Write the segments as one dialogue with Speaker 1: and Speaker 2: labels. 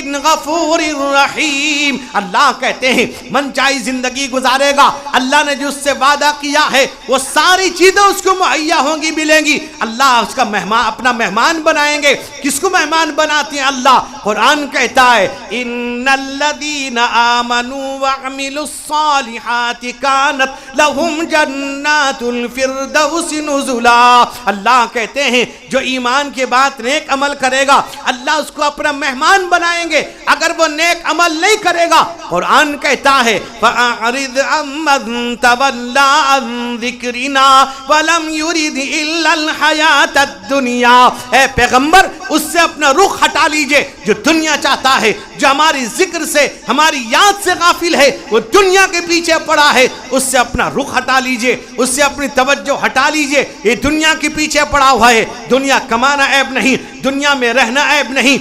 Speaker 1: من غفور رحیم. اللہ کہتے ہیں من چاہی زندگی گزارے گا, اللہ نے جو اس سے وعدہ کیا ہے وہ ساری چیزیں اس کو مہیا ہوں گی, ملیں گی. اللہ اس کا مہمان, اپنا مہمان بنائیں گے. کس کو مہمان بناتے ہیں اللہ؟ قرآن کہتا ہے ان الذین آمنوا وعملوا الصالحات کانت لہم جنات الفردوس نزلا. اللہ کہتے ہیں جو ایمان کے بعد نیک عمل کرے گا اللہ اس کو اپنا مہمان بنائیں گے. اگر وہ نیک عمل نہیں کرے گا, قرآن کہتا ہے فَأَعْرِضْ عَمَّنْ تَوَلَّى عَنْ ذِكْرِنَا وَلَمْ يُرِدْ إِلَّا الْحَيَاةَ الدُّنْيَا. اے پیغمبر اس سے اپنا رخ ہٹا لیجئے جو دنیا چاہتا ہے, جو ہماری ذکر سے ہماری یاد سے غافل ہے, وہ دنیا کے پیچھے پڑا ہے, اس سے اپنا رخ ہٹا لیجئے, اس سے اپنی توجہ ہٹا لیجئے. یہ دنیا کے پیچھے پڑا ہوا ہے. دنیا کمانا عیب نہیں, دنیا میں رہنا عیب نہیں,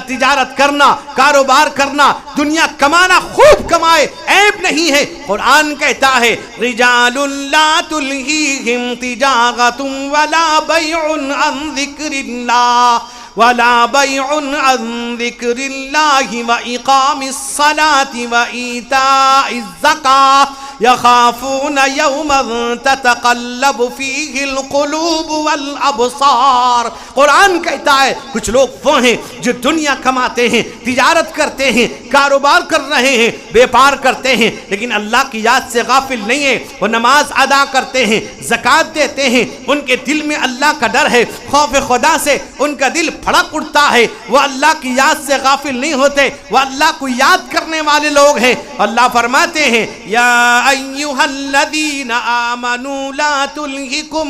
Speaker 1: تجارت کرنا, کاروبار کرنا, دنیا کمانا, خوب کمائے, عیب نہیں ہے. قرآن کہتا ہے رجال لا تلہیہم تجارۃ ولا بیع عن ذکر اللہ ولا بیع عن ذکر اللہ واقام الصلاة وایتاء الزکاة یخافون یوما تتقلب فیہ القلوب والابصار. قرآن کہتا ہے کچھ لوگ وہ ہیں جو دنیا کماتے ہیں, تجارت کرتے ہیں, کاروبار کر رہے ہیں, بیپار کرتے ہیں, لیکن اللہ کی یاد سے غافل نہیں ہے. وہ نماز ادا کرتے ہیں, زکوٰۃ دیتے ہیں, ان کے دل میں اللہ کا ڈر ہے, خوف خدا سے ان کا دل پھڑک اٹھتا ہے. وہ اللہ کی یاد سے غافل نہیں ہوتے, وہ اللہ کو یاد کرنے والے لوگ ہیں. اللہ فرماتے ہیں یا ایھا الذین آمنوا لا تلہکم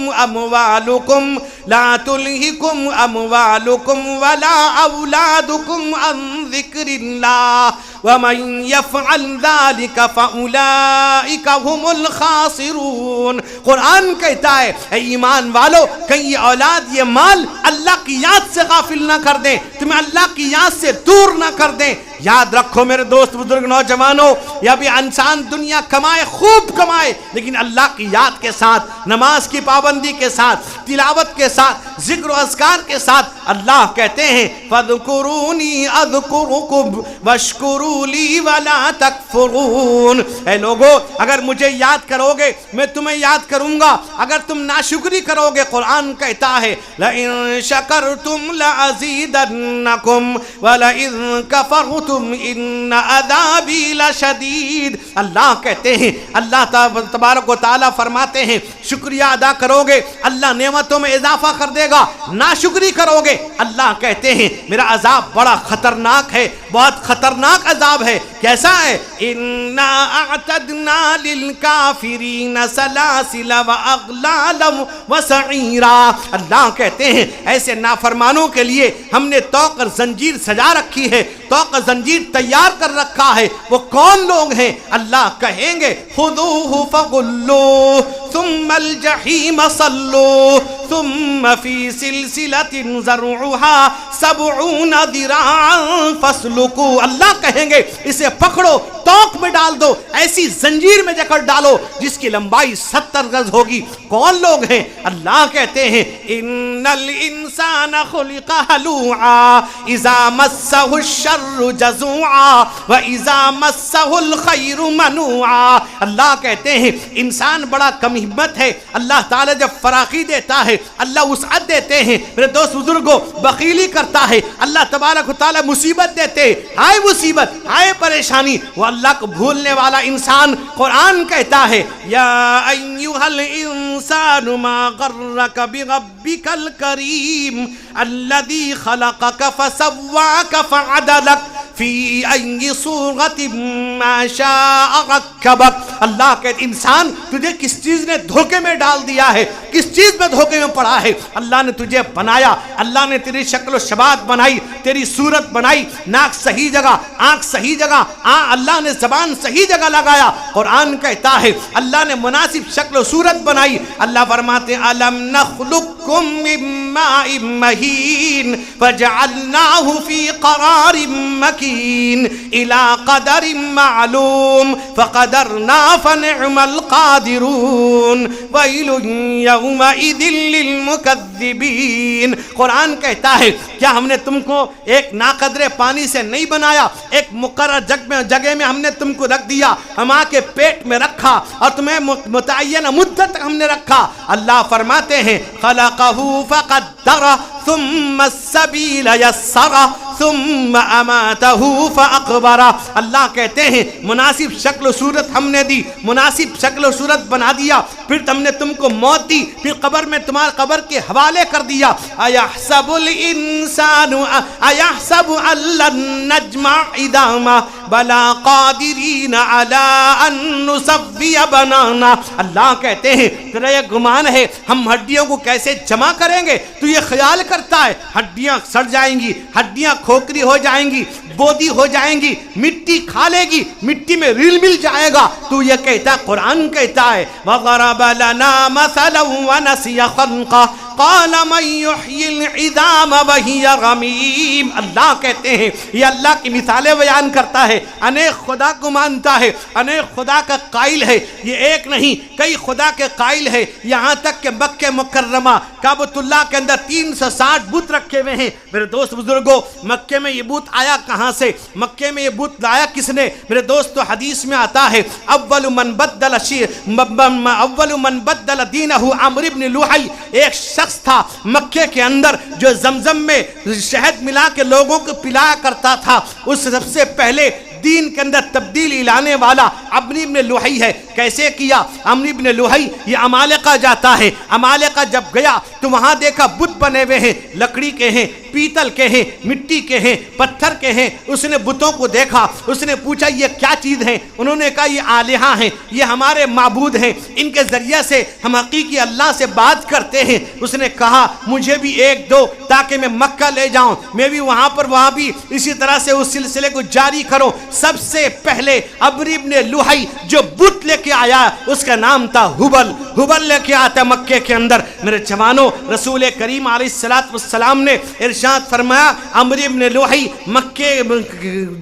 Speaker 1: اموالکم ولا اولادکم عن ذکر اللہ ومن یفعل ذلک فاولئک هم الخاسرون. قرآن کہتا ہے اے ایمان والو کہیں یہ اولاد, یہ مال اللہ کی یاد سے غافل نہ کر دیں, تمہیں اللہ کی یاد سے دور نہ کر دیں. یاد رکھو میرے دوست بزرگ نوجوانوں, یا بھی انسان دنیا کمائے, خوب کمائے, لیکن اللہ کی یاد کے ساتھ, نماز کی پابندی کے ساتھ, تلاوت کے ساتھ, ذکر و اذکار کے ساتھ. اللہ کہتے ہیں فَاذْكُرُونِي أَذْكُرُكُمْ وَاشْكُرُوا لِي وَلَا تَكْفُرُونَ. اے لوگو اگر مجھے یاد کرو گے میں تمہیں یاد کروں گا, اگر تم ناشکری کرو گے قرآن کہتا ہے لَإِن شَكَرْتُمْ لَأَزِيدَنَّكُمْ وَلَإِن كَفَرْتُمْ ان عذابی لشدید. اللہ کہتے ہیں, اللہ تبارک و تعالیٰ فرماتے ہیں شکریہ ادا کرو گے اللہ نعمتوں میں اضافہ کر دے گا, ناشکری کرو گے اللہ کہتے ہیں میرا عذاب بڑا خطرناک ہے, بہت خطرناک عذاب ہے. کیسا ہے؟ انا اعتدنا للکافرین سلاسل واغلالا وسعیرا. اللہ کہتے ہیں ایسے نافرمانوں کے لیے ہم نے طوق اور زنجیر سجا رکھی ہے, طوق اور زنجیر تیار کر رکھا ہے. وہ کون لوگ ہیں؟ اللہ کہیں گے خذوہ فغلوہ ثم الجحیم صلوہ ثم فی سلسلۃ ذرعها 70 ذراعا فاسلکوہ. اللہ کہیں گے اسے پکڑو, طوق میں ڈال دو, ایسی زنجیر میں جکڑ ڈالو جس کی لمبائی 70 گز ہوگی. کون لوگ ہیں؟ اللہ کہتے ہیں ان الانسان خلق ہلوعا اذا مسہ الشر جزوعا واذا مسہ الخیر منوعا. اللہ کہتے ہیں انسان بڑا کم ہمت ہے, اللہ تعالیٰ جب فراخی دیتا ہے, اللہ وسعت دیتے ہیں, میرے دوست بزرگوں بخیلی کرتا ہے, اللہ تبارک و تعالیٰ مصیبت دیتے, آئے مصیبت, آئے پریشانی, وہ اللہ کو بھولنے والا انسان. قرآن کہتا ہے یا ایھا الانسان ما غرک بربک الکریم الذی خلقک فسواک فعدلک فی ای صورت ما شاء رکبک. اللہ کہتے انسان تجھے کس چیز نے دھوکے میں ڈال دیا ہے, کس چیز میں دھوکے میں پڑا ہے؟ اللہ نے تجھے بنایا, اللہ نے تیری شکل و شبات بنائی, تیری صورت بنائی, ناک صحیح جگہ, آنکھ صحیح جگہ, اللہ نے زبان صحیح جگہ لگایا. قرآن کہتا ہے اللہ نے مناسب شکل و صورت بنائی. اللہ فرماتے ہیں الم نخلقکم من ماء مہین فجعلناہ فی قرار مکین الی قدر معلوم فقدرنا فنعم القادرون ویل یومئذ للمکذبین. قرآن کہتا ہے کیا ہم نے تم کو ایک ناقدر پانی سے نہیں بنایا، ایک مقرر جگہ میں ہم نے تم کو رکھ دیا، ماں کے پیٹ میں رکھا اور تمہیں متعینہ مدت تک ہم نے رکھا۔ اللہ فرماتے ہیں خلقہ فقدرہ ثم السبیل یسرہ ثم اماتہ فاقبرہ۔ اللہ کہتے ہیں مناسب شکل و صورت ہم نے دی، مناسب شکل و صورت بنا دیا، پھر ہم نے تم کو موت دی، پھر قبر میں تمہارے قبر کے حوالے کر دیا۔ ایحسب الانسان ایحسب ان لن نجمع عظامہ بلا قادرین علی ان نسوی بنانا۔ اللہ کہتے ہیں تیرا یہ گمان ہے ہم ہڈیوں کو کیسے جمع کریں گے؟ تو یہ خیال کرتا ہے ہڈیاں سڑ جائیں گی، ہڈیاں کھوکھری ہو جائیں گی، بودی ہو جائیں گی، مٹی کھا لے گی، مٹی میں ریل مل جائے گا۔ تو یہ کہتا ہے، قرآن کہتا ہے وَضَرَبَ لَنَا مَثَلًا وَنَسِيَ خَلْقَهُ قَالَ مَنْ يُحْيِي الْعِظَامَ وَهِيَ رَمِيمٌ۔ اللہ کہتے ہیں یہ اللہ کی مثالیں بیان کرتا ہے، انیک خدا کو مانتا ہے، انیک خدا کا قائل ہے، یہ ایک نہیں کئی خدا کے قائل ہے، یہاں تک کہ مکہ مکرمہ کعبۃ اللہ کے اندر 360 بت رکھے ہوئے ہیں۔ میرے دوست بزرگوں، مکے میں یہ بت آیا کہاں سے؟ مکے میں یہ بت لایا کس نے؟ میرے دوستو حدیث میں آتا ہے اول من بدل دینہ عمرو بن لوحی، ایک شخص تھا مکے کے اندر جو زمزم میں شہد ملا کے لوگوں کو پلایا کرتا تھا، اس سب سے پہلے دین کے اندر تبدیلی لانے والا عمرو بن لوحی ہے۔ کیسے کیا؟ عمرو بن لوحی یہ عمالقہ جاتا ہے، عمالقہ جب گیا تو وہاں دیکھا بت بنے ہوئے ہیں، لکڑی کے ہیں، پیتل کے ہیں، مٹی کے ہیں، پتھر کے ہیں۔ اس نے بتوں کو دیکھا، اس نے پوچھا یہ کیا چیز ہیں؟ انہوں نے کہا یہ آلہہ ہیں، یہ ہمارے معبود ہیں، ان کے ذریعے سے ہم حقیقی اللہ سے بات کرتے ہیں۔ اس نے کہا مجھے بھی ایک دو تاکہ میں مکہ لے جاؤں، میں بھی وہاں بھی اسی طرح سے اس سلسلے کو جاری کروں۔ سب سے پہلے عمرو بن لوحی جو بت لے کے آیا اس کا نام تھا ہبل۔ ہبل لے کے آتا مکے کے اندر۔ میرے جوانوں، رسول کریم علیہ السلام نے ارشاد فرمایا عمرو بن لوحی مکے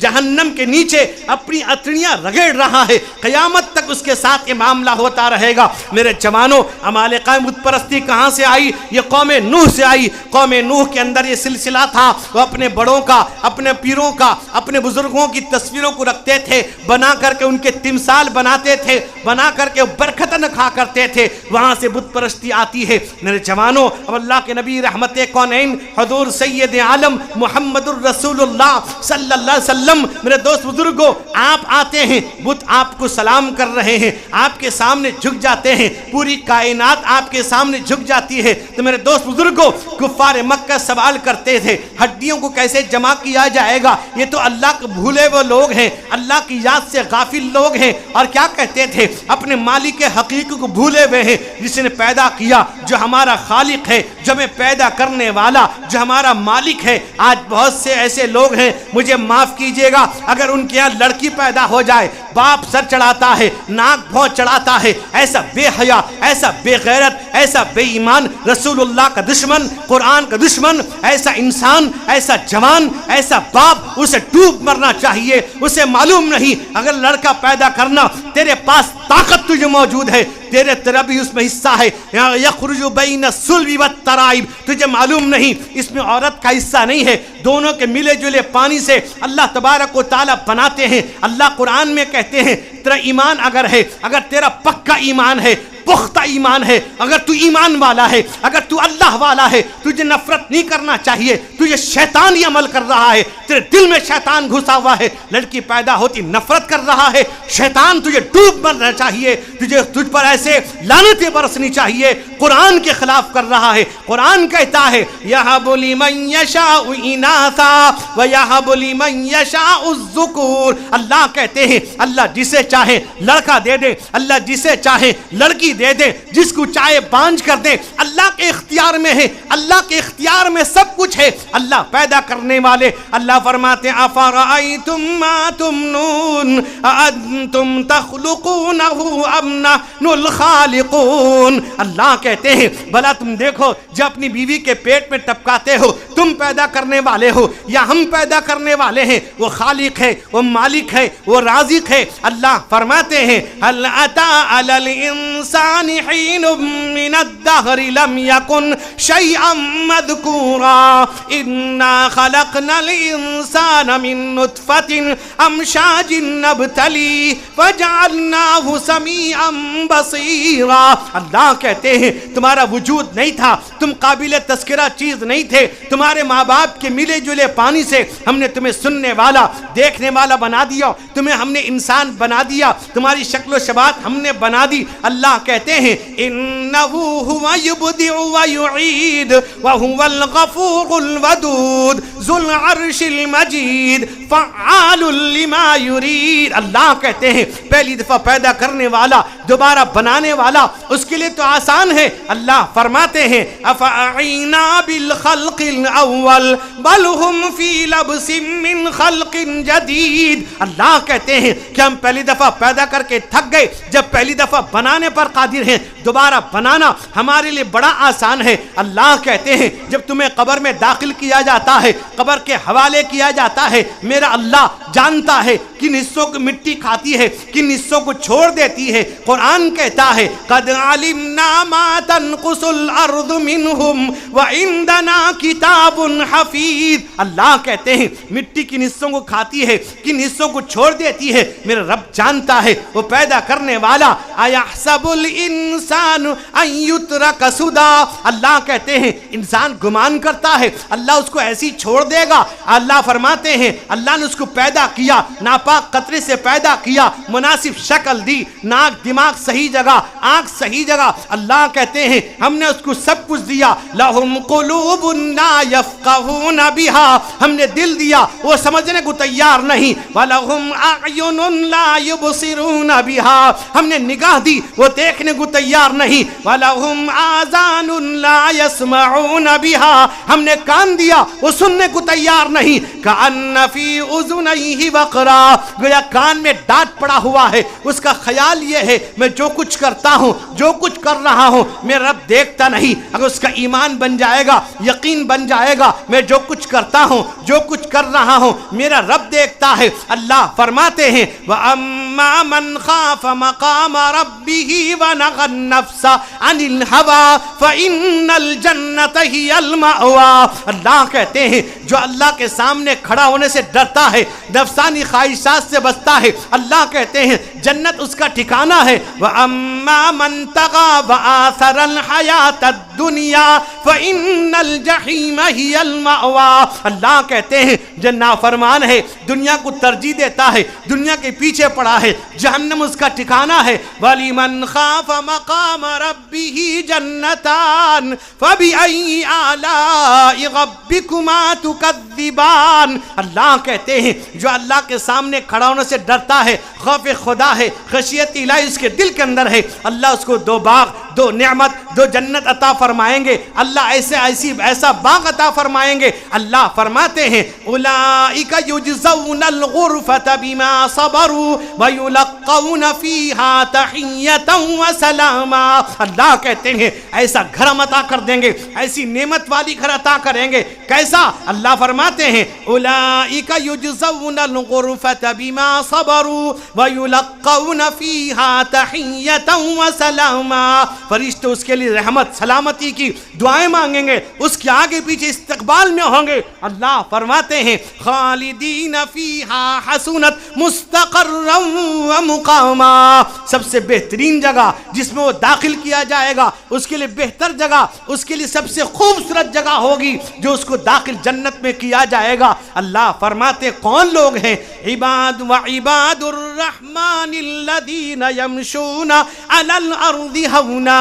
Speaker 1: جہنم کے نیچے اپنی اتڑیاں رگڑ رہا ہے، قیامت تک اس کے ساتھ یہ معاملہ ہوتا رہے گا۔ میرے جوانوں، عمالقہ بت پرستی کہاں سے آئی؟ یہ قوم نوح سے آئی۔ قوم نوح کے اندر یہ سلسلہ تھا، وہ اپنے بڑوں کا، اپنے پیروں کا، اپنے بزرگوں کی تصویروں کو رکھتے تھے، بنا کر کے ان کے تمثال بناتے تھے، بنا کر کے برکتن کھا کرتے تھے۔ وہاں سے بت پرستی آتی ہے۔ میرے جوانوں، اب اللہ کے نبی رحمت کونین حضور سید عالم محمد الرسول اللہ صلی اللہ علیہ وسلم، میرے دوست بزرگوں، آپ آتے ہیں، بت آپ کو سلام کر رہے ہیں، آپ کے سامنے جھک جاتے ہیں، پوری کائنات آپ کے سامنے جھک جاتی ہے۔ تو میرے دوست بزرگوں، کفار مکہ سوال کرتے تھے ہڈیوں کو کیسے جمع کیا جائے گا؟ یہ تو اللہ کو بھولے وہ لوگ ہیں، اللہ کی یاد سے غافل لوگ ہیں۔ اور کیا کہتے تھے؟ اپنے مالک حقیقی کو بھولے ہوئے ہیں، جس نے پیدا کیا، جو ہمارا خالق ہے، جو ہمیں پیدا کرنے والا، جو ہمارا مالک ہے۔ آج بہت سے ایسے لوگ ہیں، مجھے معاف کیجئے گا، اگر ان کے یہاں لڑکی پیدا ہو جائے، باپ سر چڑھاتا ہے، ناک بھون چڑھاتا ہے۔ ایسا بے حیا، ایسا بے غیرت، ایسا بے ایمان، رسول اللہ کا دشمن، قرآن کا دشمن، ایسا انسان، ایسا جوان، ایسا باپ، اسے ڈوب مرنا چاہیے۔ اسے معلوم نہیں اگر لڑکا پیدا کرنا تیرے پاس طاقت تجھے موجود ہے، تیرا بھی اس میں حصہ ہے۔ یخرج بین الصلب والترائب، تجھے معلوم نہیں اس میں عورت کا حصہ نہیں ہے، دونوں کے ملے جلے پانی سے اللہ تبارک و تعالیٰ بناتے ہیں۔ اللہ قرآن میں کہتے ہیں تیرا ایمان اگر ہے، اگر تیرا پکا ایمان ہے، پختہ ایمان ہے، اگر تو ایمان والا ہے، اگر تو اللہ والا ہے، تجھے نفرت نہیں کرنا چاہیے۔ تجھے شیطانی عمل کر رہا ہے، تیرے دل میں شیطان گھسا ہوا ہے، لڑکی پیدا ہوتی نفرت کر رہا ہے، شیطان تجھے ڈوب مرنا چاہیے، تجھ پر ایسے لعنتیں برسنی چاہیے، قرآن کے خلاف کر رہا ہے۔ قرآن کہتا ہے یَهَبُ لِمَن يَشَاءُ إِنَاثًا وَيَهَبُ لِمَن يَشَاءُ الذُّكُورَ۔ اللہ کہتے ہیں اللہ جسے چاہے لڑکا دے دے، اللہ جسے چاہے لڑکی دے دے، جس کو چاہے بانج کر دے، اللہ کے اختیار میں ہے، اللہ کے اختیار میں سب کچھ ہے۔ اللہ پیدا کرنے والے۔ اللہ فرماتے ہیں أَفَرَأَيْتُم مَّا تُمْنُونَ أَأَنتُمْ تَخْلُقُونَهُ أَمْ نَحْنُ الْخَالِقُونَ۔ اللہ کہتے ہیں بھلا تم دیکھو جب اپنی بیوی کے پیٹ میں ٹپکاتے ہو، تم پیدا کرنے والے ہو یا ہم پیدا کرنے والے ہیں؟ وہ خالق ہے، وہ مالک ہے، وہ رازق ہے۔ اللہ فرماتے ہیں هَلْ أَتَىٰ عَلَى الْإِنسَانِ حِينٌ مِّنَ الدَّهْرِ لَمْ يَكُنْ شَيْئًا مَّذْكُورًا إنا خلقنا الإنسان من نطفة أمشاج نبتليه فجعلناه سميعا بصيرا. اللہ کہتے ہیں تمہارا وجود نہیں تھا، تم قابل تذکرہ چیز نہیں تھے، تمہارے ماں باپ کے ملے جلے پانی سے ہم نے تمہیں سننے والا دیکھنے والا بنا دیا، تمہیں ہم نے انسان بنا دیا، تمہاری شکل و شبات ہم نے بنا دی. اللہ کہتے ہیں انہو ہوا یبدع و یعید وہو الغفور الودود ذو العرش المجید فعال لما یرید. اللہ کہتے ہیں پہلی دفعہ پیدا کرنے والا، دوبارہ بنانے والا، اس کے لیے تو آسان ہے. اللہ فرماتے ہیں افعینا بالخلق الاول بل ہم فی لبس من خلق جدید. اللہ کہتے ہیں کہ ہم پہلی دفعہ پیدا کر کے تھک گئے، جب پہلی دفعہ بنانے پر قادر ہیں دوبارہ بنانا ہمارے لیے بڑا آسان ہے. اللہ کہتے ہیں جب تمہیں قبر میں داخل کیا جاتا ہے، قبر کے حوالے کیا جاتا ہے، میرا اللہ جانتا ہے کن حصوں کو مٹی کھاتی ہے، کن حصوں کو چھوڑ دیتی ہے. قرآن کہتا ہے قد علمنا ما تنقص الارض منہم وعندنا کتاب حفیظ. اللہ کہتے ہیں مٹی کن حصوں کو کھاتی ہے، کن حصوں کو چھوڑ دیتی ہے، میرا رب جانتا ہے، وہ پیدا کرنے والا. ایحسب الانسان ان یترک سدی. اللہ کہتے ہیں انسان گمان کرتا ہے اللہ اس کو ایسی چھوڑ دے گا. اللہ فرماتے ہیں اللہ نے اس کو پیدا کیا، ناپاک قطرے سے پیدا کیا، مناسب شکل دی، ناک دماغ صحیح جگہ، آنکھ صحیح جگہ. اللہ کہتے ہیں ہم نے اس کو سب کچھ دیا. لہم قلوب لا یفقہون بہا. ہم نے دل دیا وہ سمجھنے کو تیار نہیں. وَلَهُمْ أَعْيُنٌ لَا يُبْصِرُونَ بِهَا. ہم نے نگاہ دی وہ دیکھنے کو تیار نہیں. وَلَهُمْ آذَانٌ لَا يَسْمَعُونَ بِهَا. ہم نے کان دیا وہ سننے کو تیار نہیں. كَأَنَّ فِي أُذُنَيْهِ وَقْرًا. گویا کان میں ڈانٹ پڑا ہوا ہے. اس کا خیال یہ ہے میں جو کچھ کرتا ہوں، جو کچھ کر رہا ہوں میرا رب دیکھتا نہیں. اگر اس کا ایمان بن جائے گا، یقین بن جائے گا میں جو کچھ کرتا ہوں، جو کچھ کر رہا ہوں میرا رب دیکھتا ہے. اللہ فرماتے ہیں وَأَمَّا مَنْ خَافَ مَقَامَ رَبِّهِ وَنَهَى النَّفْسَ عَنِ الْهَوَىٰ فَإِنَّ الْجَنَّةَ هِيَ الْمَأْوَىٰ. اللہ کہتے ہیں جو اللہ کے سامنے کھڑا ہونے سے ڈرتا ہے، نفسانی خواہشات سے بچتا ہے، اللہ کہتے ہیں جنت اس کا ٹھکانہ ہے. وَأَمَّا مَنْ طَغَىٰ وَآثَرَ الْحَيَاةَ الدُّنْيَا فَإِنَّ الْجَحِيمَ هِيَ الْمَأْوَىٰ. اللہ کہتے ہیں جو نافرمان ہے، دنیا کو ترجیح دیتا ہے، دنیا کے پیچھے پڑا ہے، جہنم اس کا ٹھکانہ ہے. وَلِمَنْ خَافَ مَقَامَ رَبِّهِ جَنَّتَانِ فَبِأَيِّ آلَاءِ رَبِّكُمَا تُكَذِّبَانِ. اللہ کہتے ہیں جو اللہ کے سامنے کھڑا ہونے سے ڈرتا ہے، خوف خدا ہے، خشیت الہی اس کے دل کے اندر ہے، اللہ اس کو دو باغ، دو نعمت، دو جنت عطا فرمائیں گے. اللہ ایسا باغ عطا فرمائیں گے. اللہ فرماتے ہیں اولئک یجزون الغرفۃ بما صبروا ویلقون فیہا تحیۃ وسلاما. اللہ کہتے ہیں ایسا گھر ہم عطا کر دیں گے، ایسی نعمت والی گھر عطا کریں گے. کیسا؟ اللہ فرماتے ہیں اولئک یجزون الغرفۃ بما صبروا ویلقون فیہا تحیۃ وسلاما. فرشتے اس کے لیے رحمت سلامتی کی دعائیں مانگیں گے، اس کے آگے پیچھے استقبال میں ہوں گے. اللہ فرماتے ہیں خالدین فیہا حسنت مستقرا ومقاما. سب سے بہترین جگہ جس میں وہ داخل کیا جائے گا، اس کے لیے بہتر جگہ، اس کے لیے سب سے خوبصورت جگہ ہوگی جو اس کو داخل جنت میں کیا جائے گا. اللہ فرماتے کون لوگ ہیں؟ عباد وعباد الرحمن الذین یمشون علی الارض ہونا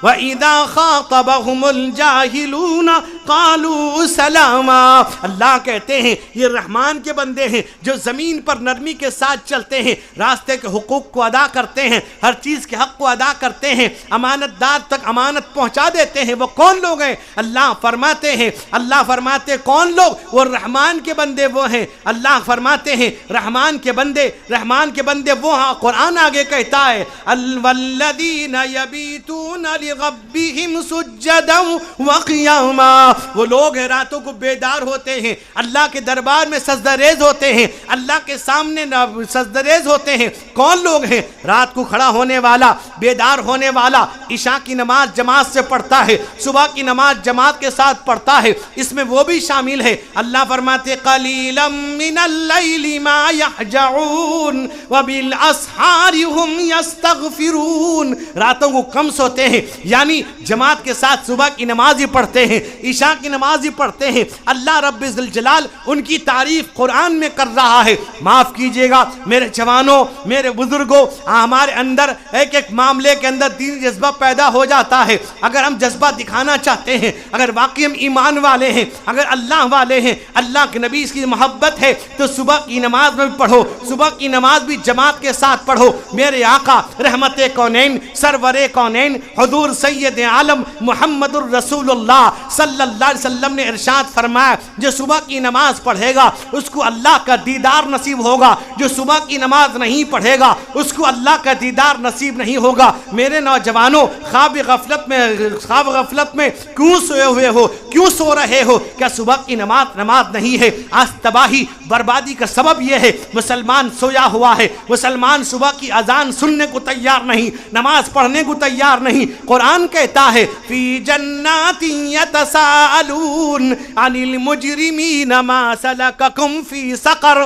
Speaker 1: وَإِذَا خَاطَبَهُمُ الْجَاهِلُونَ قَالُوا سَلَامًا. اللہ کہتے ہیں یہ رحمان کے بندے ہیں جو زمین پر نرمی کے ساتھ چلتے ہیں، راستے کے حقوق کو ادا کرتے ہیں، ہر چیز کے حق کو ادا کرتے ہیں، امانت دار تک امانت پہنچا دیتے ہیں. وہ کون لوگ ہیں؟ اللہ فرماتے ہیں، اللہ فرماتے کون لوگ؟ وہ رحمان کے بندے وہ ہیں. اللہ فرماتے ہیں رحمان کے بندے، رحمان کے بندے وہ ہیں. قرآن آگے کہتا ہے وَالَّذِينَ يَبِيتُونَ لِرَبِّهِمْ سُجَّدًا وَقِيَامًا. وہ لوگ ہیں راتوں کو بیدار ہوتے ہیں، اللہ کے دربار میں سجدہ ریز ہوتے ہیں، اللہ کے سامنے سجدہ ریز ہوتے ہیں۔ کون لوگ ہیں؟ رات کو کھڑا ہونے والا، بیدار ہونے والا، عشاء کی نماز جماعت سے پڑھتا ہے، صبح کی نماز جماعت کے ساتھ پڑھتا ہے، اس میں وہ بھی شامل ہے۔ اللہ فرماتے قلیلا من اللیل ما یہجعون وبالاسحار ہم یستغفرون، راتوں کو کم سوتے ہیں، یعنی جماعت کے ساتھ صبح کی نماز ہی پڑھتے ہیں، عشاء کی نماز ہی پڑھتے ہیں۔ اللہ رب ذوالجلال ان کی تعریف قرآن میں کر رہا ہے۔ معاف کیجئے گا میرے جوانوں، میرے بزرگوں، ہمارے اندر ایک ایک معاملے کے اندر دینی جذبہ پیدا ہو جاتا ہے۔ اگر ہم جذبہ دکھانا چاہتے ہیں، اگر واقعی ہم ایمان والے ہیں، اگر اللہ والے ہیں، اللہ کے نبی کی محبت ہے، تو صبح کی نماز میں بھی پڑھو، صبح کی نماز بھی جماعت کے ساتھ پڑھو۔ میرے آقا رحمت کونین، سرور کونین، حضور سید عالم محمد الرسول اللہ صلی اللہ علیہ وسلم نے ارشاد فرمایا، جو صبح کی نماز پڑھے گا اس کو اللہ کا دیدار نصیب ہوگا، جو صبح کی نماز نہیں پڑھے گا اس کو اللہ کا دیدار نصیب نہیں ہوگا۔ میرے نوجوانوں، خواب غفلت میں کیوں سوئے ہوئے ہو، کیوں سو رہے ہو؟ کیا صبح کی نماز نہیں ہے؟ آج تباہی بربادی کا سبب یہ ہے، مسلمان سویا ہوا ہے، مسلمان صبح کی اذان سننے کو تیار نہیں، نماز پڑھنے کو تیار نہیں۔ قرآن کہتا ہے فی جنات یتساءلون عن المجرمین ما سلککم فی سقر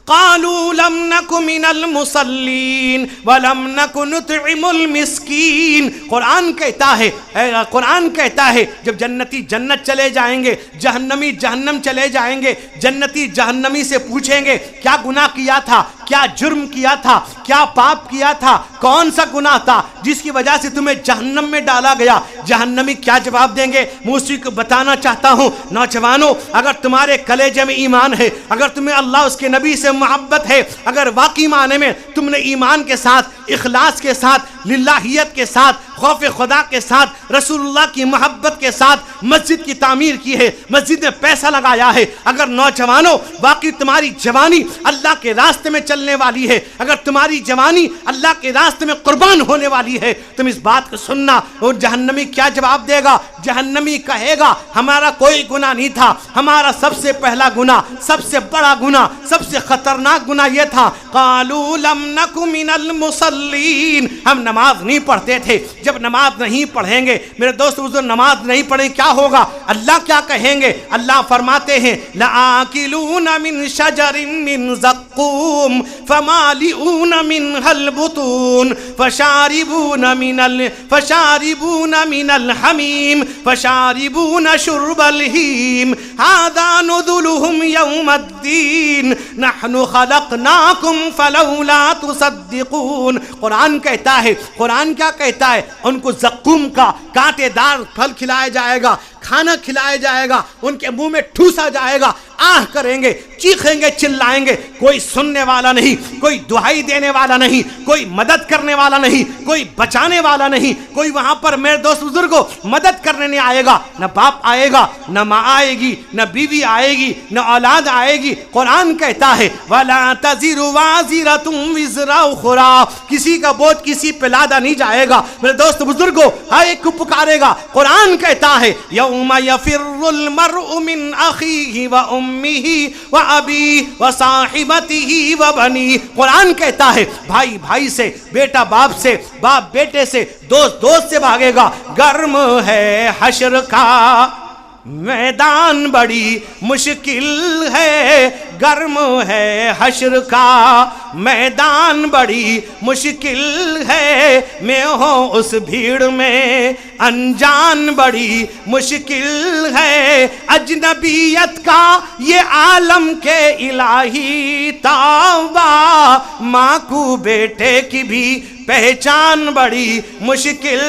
Speaker 1: قالوا لم نک من المصلین ولم نک نطعم المسکین۔ قرآن کہتا ہے جب جنتی جنت چلے جائیں گے، جہنمی جہنم چلے جائیں گے، جنتی جہنمی سے پوچھیں گے کیا گناہ کیا تھا، کیا جرم کیا تھا، کیا پاپ کیا تھا، کون سا گناہ تھا جس کی وجہ سے تمہیں جہنم میں ڈالا گیا؟ جہنمی کیا جواب دیں گے؟ موسیقی کو بتانا چاہتا ہوں نوجوانوں، اگر تمہارے کلیجے میں ایمان ہے، اگر تمہیں اللہ اس کے نبی سے محبت ہے، اگر واقعی معنی میں تم نے ایمان کے ساتھ، اخلاص کے ساتھ، للہیت کے ساتھ، خوف خدا کے ساتھ، رسول اللہ کی محبت کے ساتھ مسجد کی تعمیر کی ہے، مسجد میں پیسہ لگایا ہے، اگر نوجوانوں واقعی تمہاری جوانی اللہ کے راستے میں چلنے والی ہے، اگر تمہاری جوانی اللہ کے راستے میں قربان ہونے والی ہے، تم اس بات کو سننا۔ اور جہنمی کیا جواب دے گا؟ جہنمی کہے گا ہمارا کوئی گناہ نہیں تھا، ہمارا سب سے پہلا گناہ، سب سے بڑا گناہ، سب سے خطرناک گناہ یہ تھا قالوا لم نک من المصلین، ہم نماز نہیں پڑھتے تھے۔ جب نماز نہیں پڑھیں گے میرے دوست بزرگ، نماز نہیں پڑھیں کیا ہوگا؟ اللہ کیا کہیں گے؟ اللہ فرماتے ہیں لآکلون من شجر من زقوم فمالئون منها البطون فشاربون من الحمیم فشاربون شرب الہیم هذا نزلهم یوم الدین نحن خلقناکم فلولا تصدقون۔ قرآن کہتا ہے، قرآن کیا کہتا ہے؟ ان کو زقوم کا کانٹے دار پھل کھلایا جائے گا، کھانا کھلایا جائے گا، ان کے منہ میں ٹھوسا جائے گا، آہ کریں گے، چیخیں گے، چلائیں گے، کوئی سننے والا نہیں، کوئی دعائی دینے والا نہیں، کوئی مدد کرنے والا نہیں، کوئی بچانے والا نہیں، کوئی وہاں پر میرے دوست بزرگوں مدد کرنے نہیں آئے گا، نہ باپ آئے گا، نہ ماں آئے گی، نہ بیوی آئے گی، نہ اولاد آئے گی۔ قرآن کہتا ہے وَلَا تَزِرُ وَازِرَةٌ وِزْرَ أُخْرَىٰ، کسی کا بوجھ کسی پہ لادا نہیں جائے گا۔ میرے دوست بزرگوں ہر ایک کو پکارے گا۔ قرآن کہتا ہے یوم یفر المرء من اخیہ وامہ وابیہ وصاحبتہ وبنیہ۔ قرآن کہتا ہے بھائی بھائی سے، بیٹا باپ سے، باپ بیٹے سے، دوست دوست سے بھاگے گا۔ گرم ہے حشر کا میدان بڑی مشکل ہے، گرم ہے حشر کا میدان بڑی مشکل ہے، میں ہوں اس بھیڑ میں انجان بڑی مشکل ہے، اجنبیت کا یہ عالم کے الہی تابا، ماں کو بیٹے کی بھی پہچان بڑی مشکل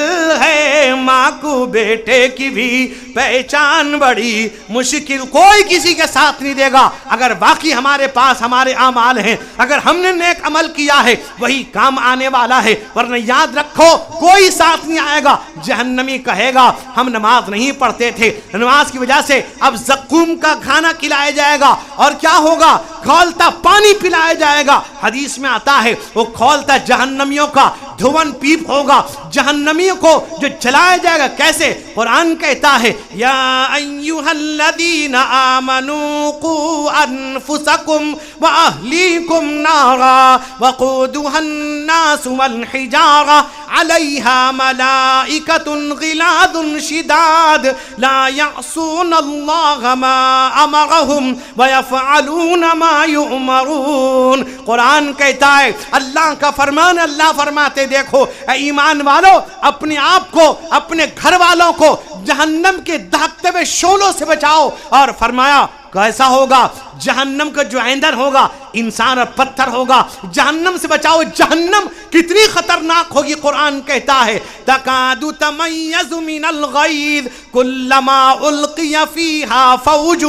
Speaker 1: ہے، ماں کو بیٹے کی بھی پہچان بڑی مشکل۔ کوئی کسی کے ساتھ نہیں دے گا اگر باقی ہمارے پاس ہمارے اعمال ہیں، اگر ہم نے نیک عمل کیا ہے وہی کام آنے والا ہے، ورنہ یاد رکھو کوئی ساتھ نہیں آئے گا۔ جہنمی کہے گا ہم نماز نہیں پڑھتے تھے، نماز کی وجہ سے اب زقوم کا کھانا کھلایا جائے گا، اور کیا ہوگا؟ کھولتا پانی پلایا جائے گا. حدیث میں آتا ہے وہ کھولتا جہنمیوں کا دھون پیپ ہوگا, جہنمیوں کو جو جلایا جائے گا. کیسے؟ قرآن کہتا ہے یا ایھا الذین آمنوا قوا انفسکم واہلیکم نارا وقودها الناس والحجارہ علیہا ملائکۃ غلاظ شداد لا یعصون اللہ ما امرہم ویفعلون ما یؤمرون. قرآن کہتا ہے اللہ کا فرمان, اللہ فرماتے دیکھو اے ایمان والو, اپنے آپ کو اپنے گھر والوں کو جہنم کے دہکتے ہوئے شعلوں سے بچاؤ. اور فرمایا کیسا ہوگا؟ جہنم کا جو ایندھن ہوگا انسان اور پتھر ہوگا. جہنم سے بچاؤ. جہنم کتنی خطرناک ہوگی. قرآن کہتا ہے تکاد تمیز من الغیظ کلما القی فیہا فوج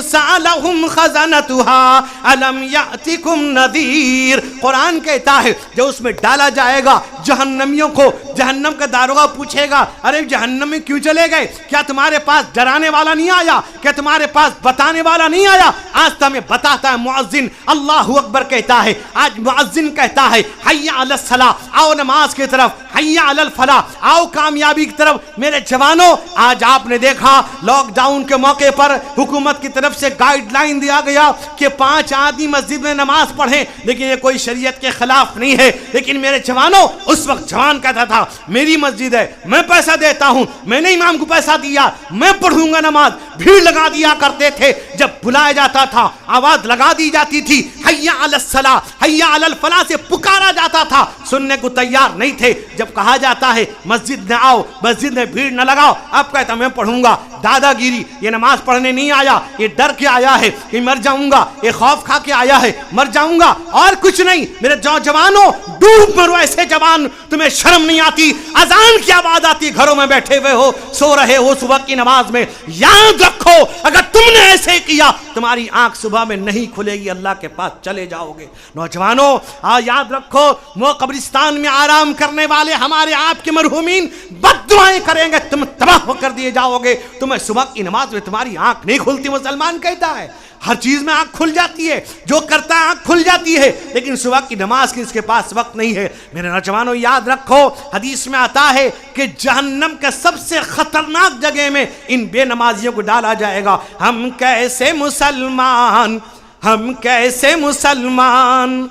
Speaker 1: سألہم خزنتها الم یأتکم نذیر. قرآن کہتا ہے جو اس میں ڈالا جائے گا جہنمیوں کو, جہنم کا داروغہ پوچھے گا ارے جہنم میں کیوں چلے گئے؟ کیا تمہارے پاس ڈرانے والا نہیں آیا؟ کیا تمہارے پاس بتانے والا نہیں آیا؟ آج تو ہمیں بتاتا ہے مؤذن. اللہ اکبر کہتا ہے. آج مؤذن کہتا ہے حی علی الصلاۃ, آؤ نماز کی طرف, حی علی الفلاح, آؤ کامیابی کی طرف. میرے جوانوں, آج آپ نے دیکھا لاک ڈاؤن کے موقع پر حکومت کی طرف سے گائیڈ لائن دیا گیا کہ 5 آدمی مسجد میں نماز پڑھیں, لیکن یہ کوئی شریعت کے خلاف نہیں ہے. لیکن میرے جوانوں, اس وقت جوان کہتا تھا میری مسجد ہے, میں پیسہ دیتا ہوں, میں نے امام کو پیسہ دیا, میں پڑھوں گا نماز. بھیڑ لگا دیا کرتے تھے. جب بلایا جاتا تھا آواز لگا دی جاتی تھی حی علی الصلاۃ, حی علی الفلاح سے پکارا جاتا تھا, سننے کو تیار نہیں تھے. جب کہا جاتا ہے مسجد میں آؤ, مسجد میں بھیڑ نہ لگاؤ, اب کہتا میں پڑھوں گا. دادا گیری, یہ نماز پڑھنے نہیں آیا, یہ ڈر کے آیا ہے کہ مر جاؤں گا, یہ خوف کھا کے آیا ہے مر جاؤں گا, اور کچھ نہیں. میرے جوانوں ڈوب مرو. ایسے جوان, تمہیں شرم نہیں آتی؟ اذان کی آواز آتی, گھروں میں بیٹھے ہوئے ہو, سو رہے ہو صبح کی نماز میں. یاد رکھو اگر تم نے ایسے کیا تمہاری آنکھ صبح میں نہیں کھلے گی, اللہ کے پاس چلے جاؤ گے. نوجوانوں یاد رکھو, وہ قبرستان میں آرام کرنے والے ہمارے آپ کے مرحومین بد دعائیں کریں گے, تم تباہ ہو کر دیے جاؤ گے. تمہیں صبح کی نماز میں تمہاری آنکھ نہیں کھلتی. مسلمان کہتا ہے ہر چیز میں آنکھ کھل جاتی ہے, جو کرتا ہے آنکھ کھل جاتی ہے, لیکن صبح کی نماز کی اس کے پاس وقت نہیں ہے. میرے نوجوانوں یاد رکھو, حدیث میں آتا ہے کہ جہنم کے سب سے خطرناک جگہ میں ان بے نمازیوں کو ڈالا جائے گا. ہم کیسے مسلمان, ہم کیسے مسلمان,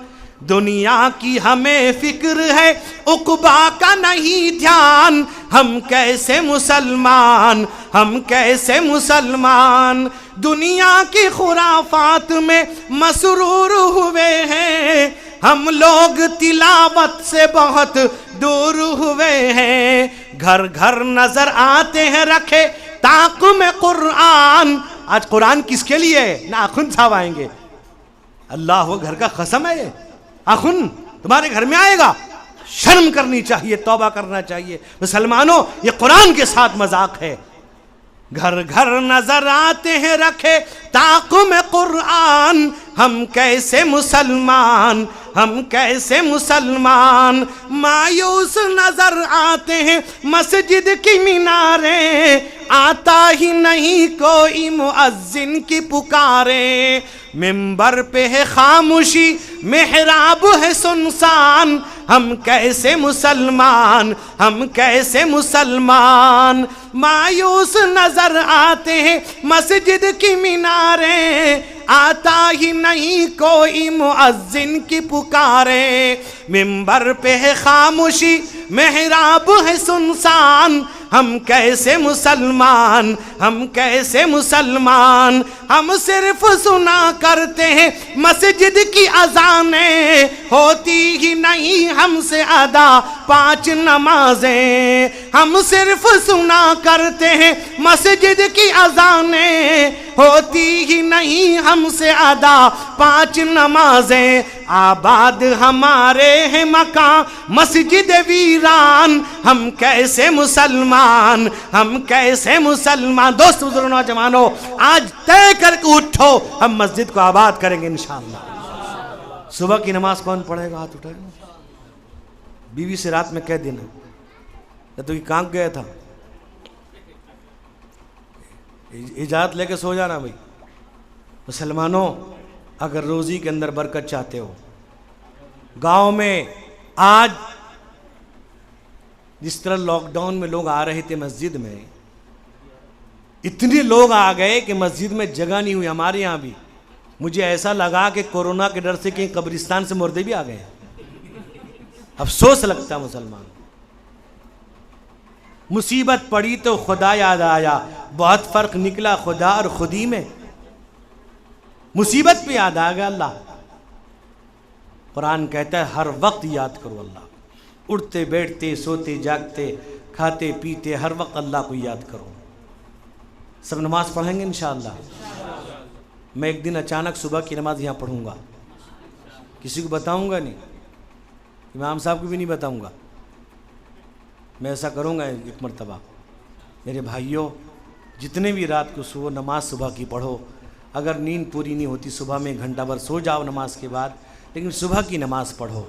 Speaker 1: دنیا کی ہمیں فکر ہے عقبا کا نہیں دھیان. ہم کیسے مسلمان, ہم کیسے مسلمان, دنیا کی خرافات میں مسرور ہوئے ہیں. ہم لوگ تلاوت سے بہت دور ہوئے ہیں. گھر گھر نظر آتے ہیں رکھے طاق میں قرآن. آج قرآن کس کے لیے ہے؟ ناخن صاحب آئیں گے. اللہ وہ گھر کا قسم ہے, یہ آخن تمہارے گھر میں آئے گا. شرم کرنی چاہیے, توبہ کرنا چاہیے. مسلمانوں یہ قرآن کے ساتھ مذاق ہے. گھر گھر نظر آتے ہیں رکھے طاق میں قرآن. ہم کیسے مسلمان, ہم کیسے مسلمان, مایوس نظر آتے ہیں مسجد کی میناریں. آتا ہی نہیں کوئی مؤذن کی پکاریں. ممبر پہ ہے خاموشی, محراب ہے سنسان. ہم کیسے مسلمان, ہم کیسے مسلمان, مایوس نظر آتے ہیں مسجد کی میناریں. آتا ہی نہیں کوئی مؤذن کی پکاریں. ممبر پہ ہے خاموشی, محراب ہے سنسان. ہم کیسے مسلمان, ہم کیسے مسلمان, ہم صرف سنا کرتے ہیں مسجد کی اذانیں. ہوتی ہی نہیں ہم سے ادا 5 نمازیں. ہم صرف سنا کرتے ہیں مسجد کی اذانیں. ہوتی ہی نہیں ہم سے ادا 5 نمازیں. آباد ہمارے ہیں مکان مسجد ویران. ہم کیسے مسلمان, ہم کیسے مسلمان. دوست بزرگ نوجوانوں آج طے کر کے اٹھو, ہم مسجد کو آباد کریں گے انشاءاللہ. صبح کی نماز کون پڑھے گا؟ ہاتھ اٹھائے گا. بیوی سے رات میں کہہ دینا, تو یہ کام گیا تھا, اجازت لے کے سو جانا بھائی. مسلمانوں اگر روزی کے اندر برکت چاہتے ہو، گاؤں میں آج جس طرح لاک ڈاؤن میں لوگ آ رہے تھے مسجد میں، اتنے لوگ آ گئے کہ مسجد میں جگہ نہیں ہوئی. ہمارے یہاں بھی مجھے ایسا لگا کہ کورونا کے ڈر سے کہیں قبرستان سے مردے بھی آ گئے. افسوس لگتا مسلمان. مصیبت پڑی تو خدا یاد آیا، بہت فرق نکلا خدا اور خودی میں. مصیبت پہ یاد آ گیا اللہ. قرآن کہتا ہے ہر وقت یاد کرو اللہ. اٹھتے بیٹھتے سوتے جاگتے کھاتے پیتے ہر وقت اللہ کو یاد کرو. سب نماز پڑھیں گے انشاءاللہ. میں ایک دن اچانک صبح کی نماز یہاں پڑھوں گا، کسی کو بتاؤں گا نہیں، امام صاحب کو بھی نہیں بتاؤں گا. میں ایسا کروں گا ایک مرتبہ. میرے بھائیوں، جتنے بھی رات کو سو نماز صبح کی پڑھو. اگر نیند پوری نہیں ہوتی صبح میں 1 گھنٹہ بھر سو جاؤ نماز کے بعد، لیکن صبح کی نماز پڑھو.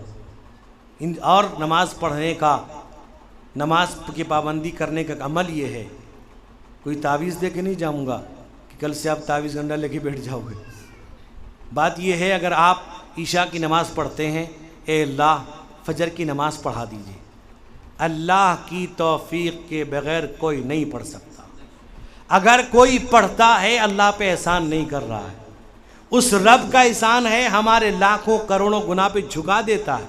Speaker 1: اور نماز پڑھنے کا، نماز کی پابندی کرنے کا عمل یہ ہے، کوئی تعویذ دے کے نہیں جاؤں گا کہ کل سے آپ تعویذ گنڈا لے کے بیٹھ جاؤ گے. بات یہ ہے اگر آپ عشاء کی نماز پڑھتے ہیں، اے اللہ فجر کی نماز پڑھا دیجیے. اللہ کی توفیق کے بغیر کوئی نہیں پڑھ سکتا. اگر کوئی پڑھتا ہے اللہ پہ احسان نہیں کر رہا ہے. اس رب کا احسان ہے ہمارے لاکھوں کروڑوں گناہ پہ جھکا دیتا ہے.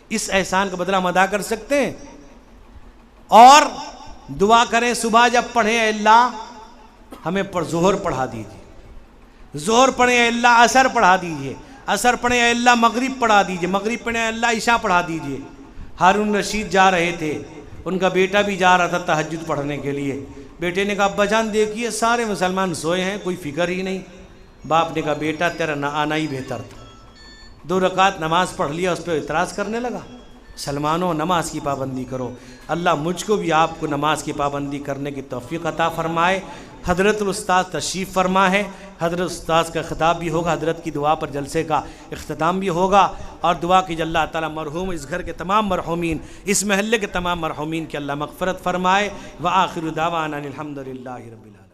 Speaker 1: اس احسان کا بدلہ ہم ادا کر سکتے ہیں. اور دعا کریں صبح جب پڑھیں، اے اللہ ہمیں ظہر پڑھا دیجیے، ظہر پڑھیں اے اللہ عصر پڑھا دیجیے، عصر پڑھیں اے اللہ مغرب پڑھا دیجیے، مغرب پڑھیں اے اللہ عشاء پڑھا دیجیے. ہارون رشید جا رہے تھے، ان کا بیٹا بھی جا رہا تھا تہجد پڑھنے کے لیے. بیٹے نے کہا ابا جان دیکھیے سارے مسلمان سوئے ہیں، کوئی فکر ہی نہیں. باپ نے کہا بیٹا تیرا نہ آنا ہی بہتر تھا. 2 رکعت نماز پڑھ لیا، اس پہ اعتراض کرنے لگا. سلمانوں نماز کی پابندی کرو. اللہ مجھ کو بھی آپ کو نماز کی پابندی کرنے کی توفیق عطا فرمائے. حضرت الاستاذ تشریف فرما ہے، حضرت استاذ کا خطاب بھی ہوگا، حضرت کی دعا پر جلسے کا اختتام بھی ہوگا. اور دعا کی اللہ تعالیٰ مرحوم اس گھر کے تمام مرحومین، اس محلے کے تمام مرحومین کی اللہ مغفرت فرمائے. وآخر دعوانا الحمدللہ رب العالمین.